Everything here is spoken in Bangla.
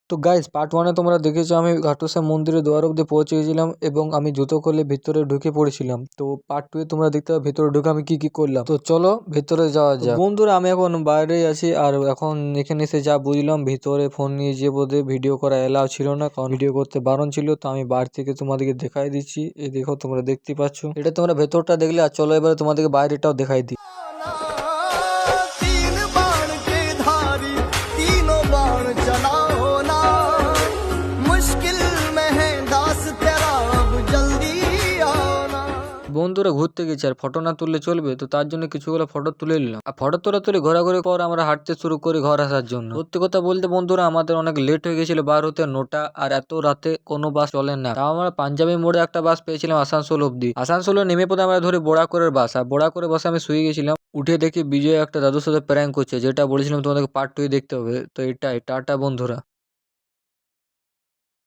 তো গাইস পার্ট ওয়ানে তোমরা দেখেছো আমি ঘাটুসা মন্দিরের দ্বার অব্দি পৌঁছে গেছিলাম এবং আমি জুতো খুলে ভিতরে ঢুকে পড়েছিলাম। তো পার্ট টু এ তোমরা দেখতে পাবে ভিতরে ঢুকে আমি কি কি করলাম। তো চলো ভেতরে যাওয়া যাক। বন্ধুরা আমি এখন বাইরেই আছি আর এখন এখানে এসে যা বুঝলাম ভিতরে ফোন নিয়ে যে বোধে ভিডিও করা এলাও ছিল না, কারণ ভিডিও করতে বারণ ছিল। তো আমি বাইরে থেকে তোমাদেরকে দেখাই দিচ্ছি, এই দেখো তোমরা দেখতে পাচ্ছ, এটা তোমরা ভেতরটা দেখলে। আর চলো এবারে তোমাদেরকে বাইরেটাও দেখাই দিই। तीन बाण के धारी तीनों बाण चलाओ ना, मुश्किल में है दास तेरा अब जल्दी आओ ना। বন্ধুরা ঘুরতে গেছি আর ফটো না তুললে চলবে, তো তার জন্য কিছুগুলো ফটো তুলে নিলাম। আর ফটো তুলে ঘোরাঘুরি পর আমরা হাঁটতে শুরু করি ঘর আসার জন্য। সত্যি কথা বলতে বন্ধুরা আমাদের অনেক লেট হয়ে গেছিল বার হতে 9টা, আর এত রাতে কোনো বাস চলে না। তাও আমরা পাঞ্জাবি মোড়ে একটা বাস পেয়েছিলাম আসানসোল অব্দি। আসানসোলে নেমে পড়ে আমরা ধরি বোড়াকরের বাস, আর বোড়াকরে বাসে আমি শুয়ে গেছিলাম। উঠে দেখি বিজয় একটা দাদুর সাথে প্র্যাঙ্ক করছে, যেটা বলেছিলাম তোমাদেরকে পার্ট 2 দেখতে হবে। তো এটাই টাটা বন্ধুরা।